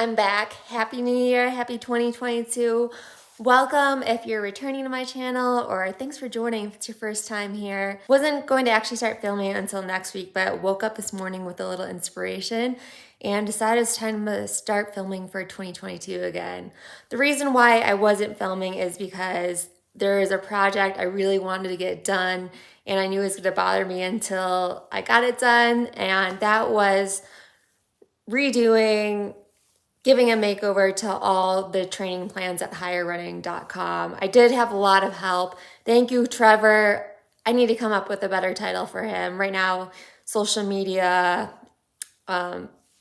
I'm back. Happy New Year, happy 2022. Welcome if you're returning to my channel, or thanks for joining if it's your first time here. Wasn't going to actually start filming until next week, but woke up this morning with a little inspiration and decided it's time to start filming for 2022 again. The reason why I wasn't filming is because there is a project I really wanted to get done and I knew it was going to bother me until I got it done, and that was giving a makeover to all the training plans at higherrunning.com. I did have a lot of help. Thank you, Trevor. I need to come up with a better title for him. Right now, social media,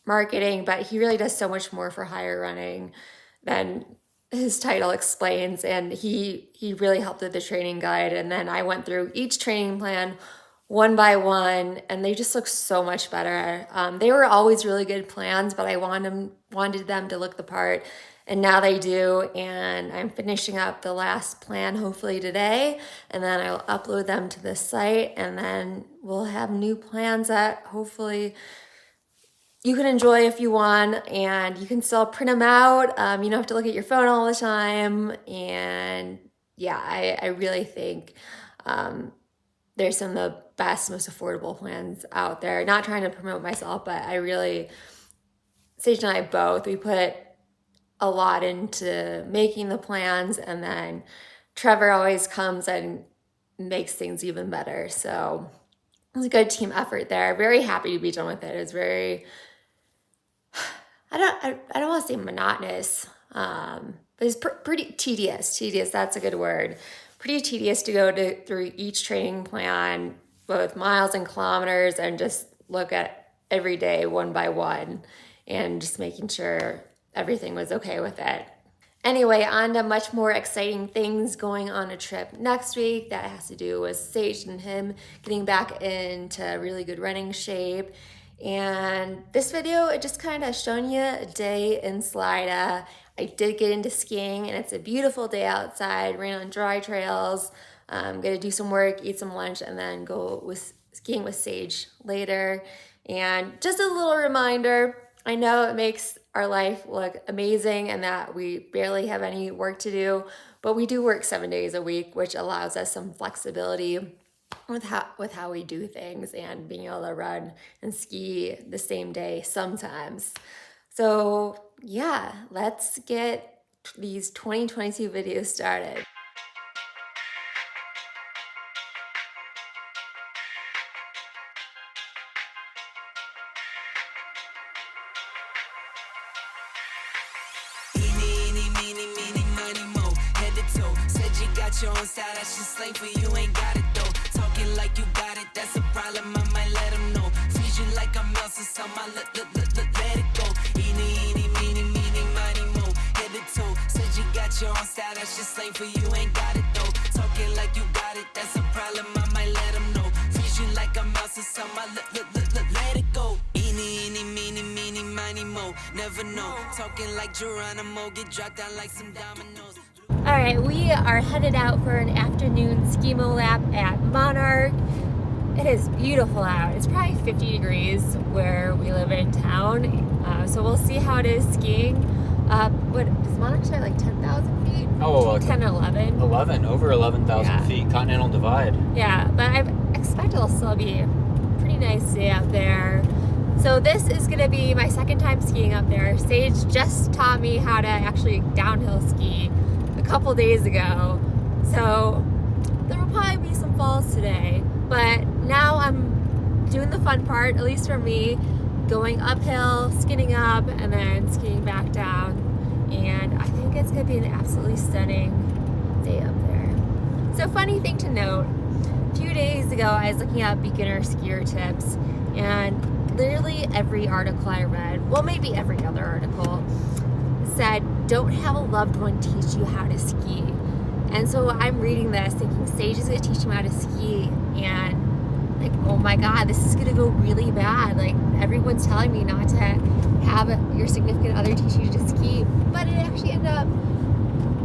marketing, but he really does so much more for Higher Running than his title explains. And he really helped with the training guide. And then I went through each training plan one by one, and they just look so much better. They were always really good plans, but I wanted them to look the part, and now they do. And I'm finishing up the last plan hopefully today, and then I'll upload them to the site, and then we'll have new plans that hopefully you can enjoy if you want, and you can still print them out. You don't have to look at your phone all the time. And yeah, I really think there's some of the best, most affordable plans out there. Not trying to promote myself, but Sage and I both, we put a lot into making the plans, and then Trevor always comes and makes things even better. So it was a good team effort there. Very happy to be done with it. It was very, I don't want to say monotonous, but it's pretty tedious. Tedious, that's a good word. Pretty tedious to go through each training plan, both miles and kilometers, and just look at every day one by one and just making sure everything was okay with it. Anyway, on to much more exciting things going on a trip next week that has to do with Sage and him getting back into really good running shape. And this video, it just kind of showing you a day in Salida. I did get into skiing, and it's a beautiful day outside. Ran on dry trails. I'm gonna do some work, eat some lunch, and then go skiing with Sage later. And just a little reminder, I know it makes our life look amazing and that we barely have any work to do, but we do work 7 days a week, which allows us some flexibility with how we do things and being able to run and ski the same day sometimes. So yeah, let's get these 2022 videos started. Your own style, that's just slang for you, ain't got it though. Talking like you got it, that's a problem, I might let them know. Treat you like I'm Elsa, so I let it go. Eeny, meeny, miny, mo, head to toe. Said you got your own style, that's just slang for you, ain't got it though. Talking like you got it, that's a problem, I might let them know. Treat you like I'm Elsa, so I let it go. Eeny, meeny, miny, mo, never know. Talking like Geronimo, get dropped down like some dominoes. All right, we are headed out for an afternoon skimo lap at Monarch. It is beautiful out. It's probably 50 degrees where we live in town. So we'll see how it is skiing. What does Monarch start like 10,000 feet? Oh, 10 or 11? 11, over 11,000 feet, Continental Divide. Yeah, but I expect it'll still be a pretty nice day out there. So this is gonna be my second time skiing up there. Sage just taught me how to actually downhill ski a couple days ago, so there will probably be some falls today, but now I'm doing the fun part, at least for me, going uphill, skinning up, and then skiing back down, and I think it's gonna be an absolutely stunning day up there. So funny thing to note, a few days ago I was looking at beginner skier tips, and literally every article I read, well maybe every other article, said don't have a loved one teach you how to ski. And so I'm reading this thinking Sage is gonna teach him how to ski, and like, oh my god, this is gonna go really bad. Like, everyone's telling me not to have your significant other teach you to ski, but it actually ended up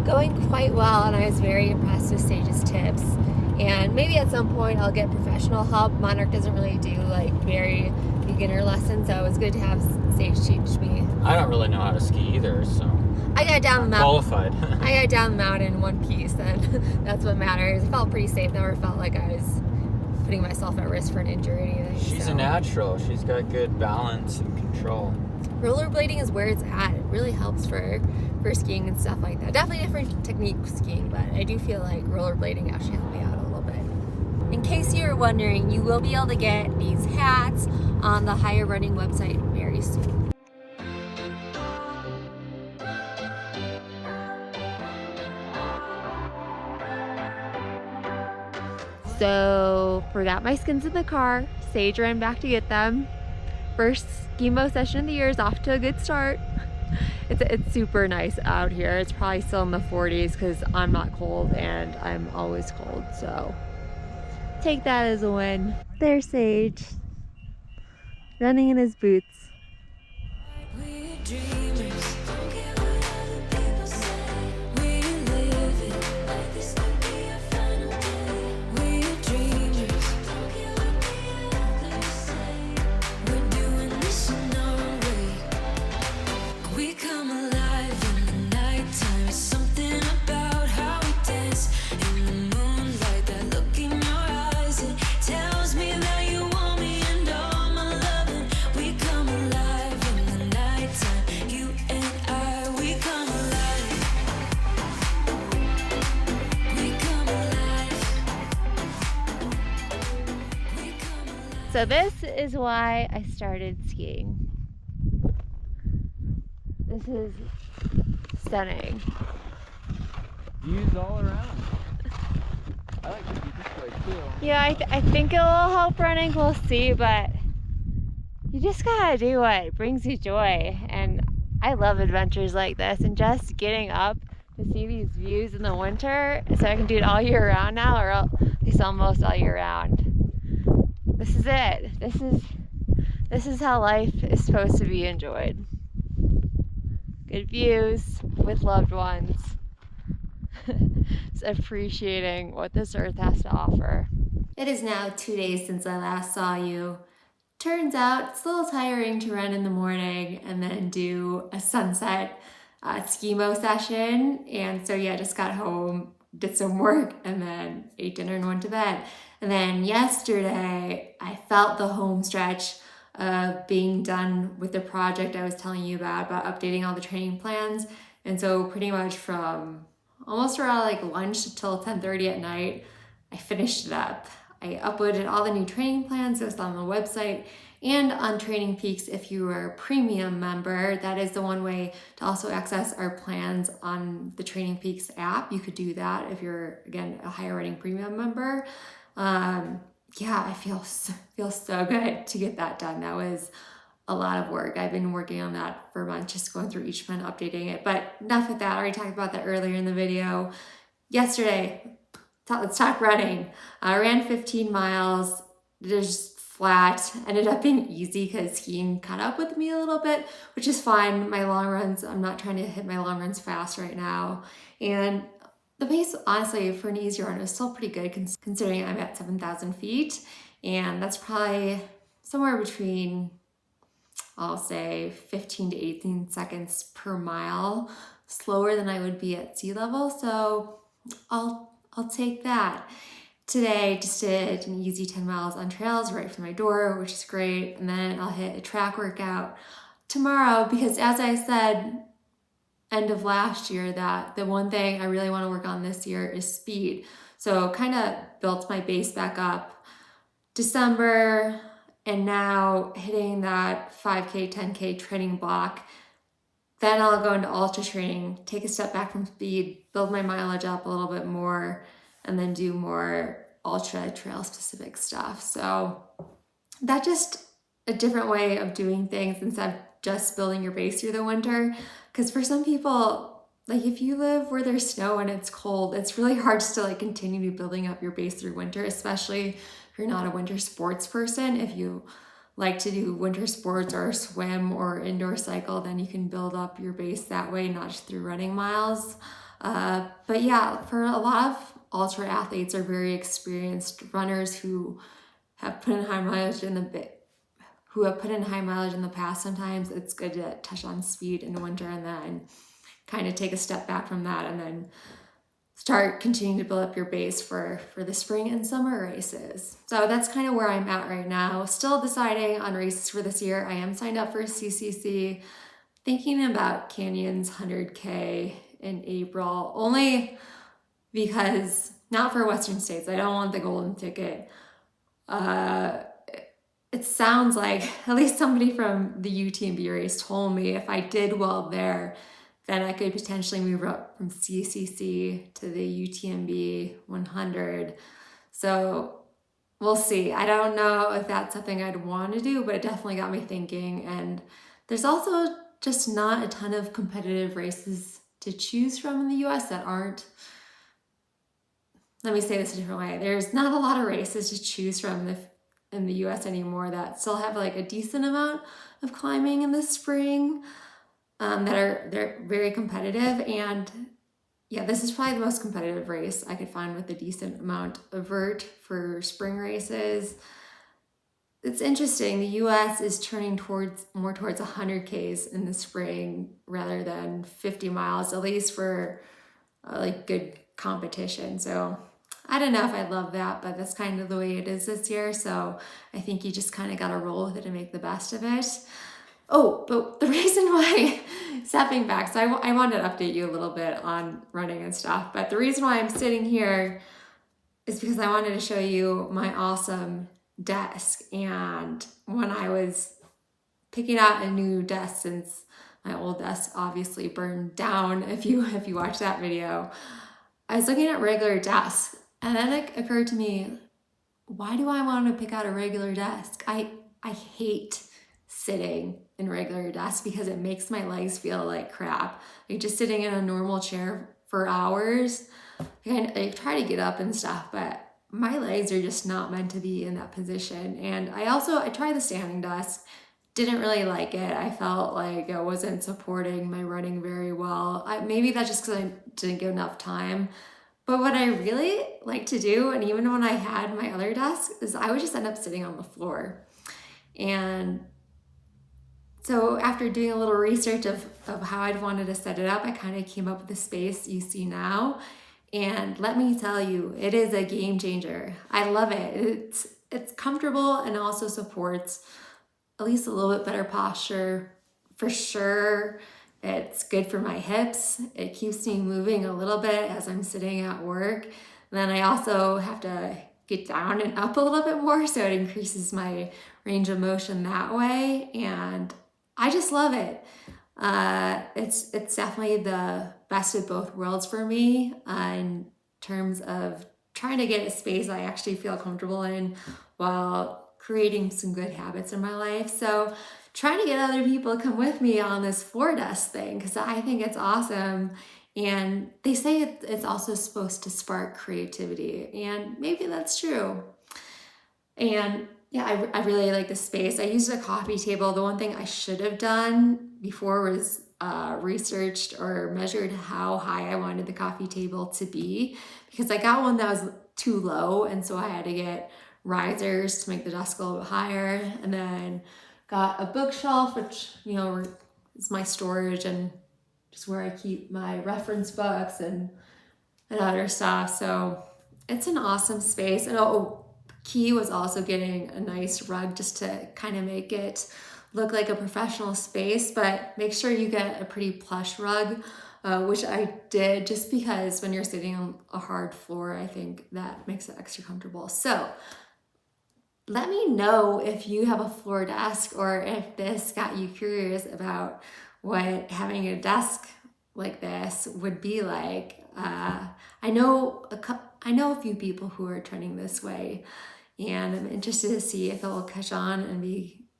going quite well, and I was very impressed with Sage's tips. And maybe at some point I'll get professional help. Monarch doesn't really do like very beginner lesson, so it was good to have Sage teach me. I don't really know how to ski either, so I got down the mountain. qualified. I got down the mountain in one piece, and that's what matters. I felt pretty safe. Never felt like I was putting myself at risk for an injury or anything. She's a natural. She's got good balance and control. Rollerblading is where it's at. It really helps for skiing and stuff like that. Definitely different technique skiing, but I do feel like rollerblading actually helped me out a little bit. In case you were wondering, you will be able to get these hats on the Higher Running website very soon. So, forgot my skins in the car. Sage ran back to get them. First skimo session of the year is off to a good start. It's super nice out here. It's probably still in the 40s because I'm not cold and I'm always cold. So, take that as a win. There's Sage, running in his boots. We're dreamers, don't care what other people say. We live it like this could be our final day. We're dreamers, don't care what the others say. We're doing this in our way. We come alive in the nighttime. It's something about how we dance in the moonlight. That look in your eyes, it tells me that you want me and all my loving. We come alive in the nighttime. You and I, we come alive. We come alive. We come alive. So this is why I started skiing. This is stunning. Views all around. I like to be this way too. Yeah, I think it will help running, we'll see, but you just gotta do what brings you joy. And I love adventures like this, and just getting up to see these views in the winter, so I can do it all year round now, or at least almost all year round. This is it. This is how life is supposed to be enjoyed. Good views with loved ones. Just appreciating what this earth has to offer. It is now 2 days since I last saw you. Turns out it's a little tiring to run in the morning and then do a sunset skimo session. And so yeah, just got home, did some work, and then ate dinner and went to bed. And then yesterday, I felt the home stretch of being done with the project I was telling you about updating all the training plans. And so pretty much from almost around like lunch till 10:30 at night, I finished it up. I uploaded all the new training plans. It was on the website and on Training Peaks. If you are a premium member, that is the one way to also access our plans on the Training Peaks app. You could do that if you're, again, a Higher Running premium member. Yeah, I feel so good to get that done. That was a lot of work. I've been working on that for months, just going through each month, updating it. But enough with that. I already talked about that earlier in the video. Yesterday, let's talk running. I ran 15 miles. Just flat. Ended up being easy because skiing caught up with me a little bit, which is fine. My long runs, I'm not trying to hit my long runs fast right now. And the pace, honestly, for an easy run was still pretty good considering I'm at 7,000 feet. And that's probably somewhere between, I'll say 15 to 18 seconds per mile slower than I would be at sea level. So I'll take that. Today, just did an easy 10 miles on trails right from my door, which is great. And then I'll hit a track workout tomorrow because, as I said, end of last year, that the one thing I really want to work on this year is speed. So kind of built my base back up December, and now hitting that 5K, 10K training block. Then I'll go into ultra training, take a step back from speed, build my mileage up a little bit more, and then do more ultra trail specific stuff. So that's just a different way of doing things instead of just building your base through the winter. Because for some people, like if you live where there's snow and it's cold, it's really hard just to like continue building up your base through winter, especially if you're not a winter sports person. If you like to do winter sports or swim or indoor cycle, then you can build up your base that way, not just through running miles. But yeah, for a lot of ultra athletes are very experienced runners who have put in high mileage in the bit, who have put in high mileage in the past, sometimes it's good to touch on speed in the winter and then kind of take a step back from that and then start continuing to build up your base for the spring and summer races. So that's kind of where I'm at right now. Still deciding on races for this year. I am signed up for CCC, thinking about Canyon's 100K in April, only because, not for Western States, I don't want the golden ticket. It sounds like, at least somebody from the UTMB race told me, if I did well there, then I could potentially move up from CCC to the UTMB 100. So we'll see. I don't know if that's something I'd want to do, but it definitely got me thinking. And there's also just not a ton of competitive races to choose from in the US that aren't, let me say this a different way. There's not a lot of races to choose from in the US anymore that still have like a decent amount of climbing in the spring. They're very competitive, and yeah, this is probably the most competitive race I could find with a decent amount of vert for spring races. It's interesting, the US is turning more towards 100Ks in the spring rather than 50 miles, at least for like good competition. So I don't know if I love that, but that's kind of the way it is this year. So I think you just kind of got to roll with it and make the best of it. Oh, but the reason why, stepping back, so I wanted to update you a little bit on running and stuff, but the reason why I'm sitting here is because I wanted to show you my awesome desk. And when I was picking out a new desk, since my old desk obviously burned down, if you watch that video, I was looking at regular desks, and then it occurred to me, why do I want to pick out a regular desk? I hate sitting in regular desk because it makes my legs feel like crap. Like just sitting in a normal chair for hours, I try to get up and stuff, but my legs are just not meant to be in that position. And I tried the standing desk, didn't really like it. I felt like it wasn't supporting my running very well. Maybe that's just because I didn't give enough time. But what I really like to do, and even when I had my other desk, is I would just end up sitting on the floor. And so after doing a little research of how I'd wanted to set it up, I kind of came up with the space you see now. And let me tell you, it is a game changer. I love it. It's comfortable and also supports at least a little bit better posture for sure. It's good for my hips. It keeps me moving a little bit as I'm sitting at work. And then I also have to get down and up a little bit more, so it increases my range of motion that way. And I just love it. It's definitely the best of both worlds for me in terms of trying to get a space I actually feel comfortable in while creating some good habits in my life. So trying to get other people to come with me on this floor desk thing, because I think it's awesome. And they say it's also supposed to spark creativity, and maybe that's true. And yeah, I really like the space. I used a coffee table. The one thing I should have done before was researched or measured how high I wanted the coffee table to be, because I got one that was too low, and so I had to get risers to make the desk a little bit higher, and then got a bookshelf, which, you know, is my storage and just where I keep my reference books and other stuff. So it's an awesome space. And key was also getting a nice rug just to kind of make it look like a professional space, but make sure you get a pretty plush rug, which I did, just because when you're sitting on a hard floor, I think that makes it extra comfortable. So let me know if you have a floor desk, or if this got you curious about what having a desk like this would be like. I know a few people who are trending this way, and I'm interested to see if it will catch on and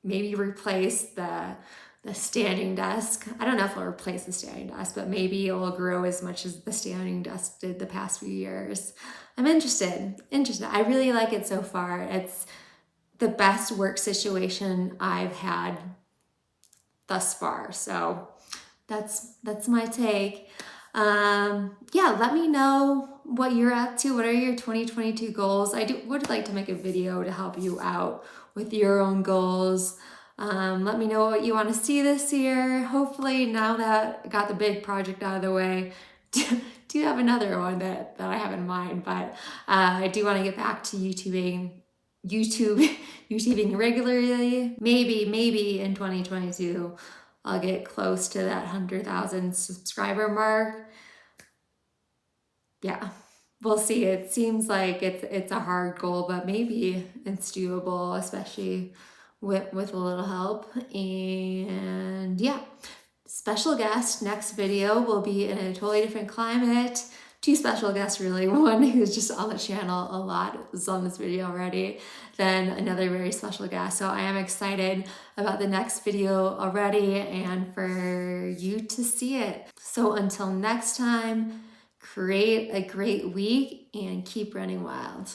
maybe replace the standing desk. I don't know if it'll replace the standing desk, but maybe it will grow as much as the standing desk did the past few years. I'm interested. I really like it so far. It's the best work situation I've had thus far. So that's my take. Yeah, let me know what you're up to. What are your 2022 goals? Would like to make a video to help you out with your own goals. Let me know what you want to see this year. Hopefully, now that I got the big project out of the way, do have another one that I have in mind. But I do want to get back to YouTubing regularly. Maybe in 2022, I'll get close to that 100,000 subscriber mark. Yeah, we'll see. It seems like it's a hard goal, but maybe it's doable, especially with a little help. And yeah, special guest next video will be in a totally different climate. Two special guests really. One who's just on the channel a lot, is on this video already, then another very special guest. So I am excited about the next video already and for you to see it. So until next time, create a great week and keep running wild.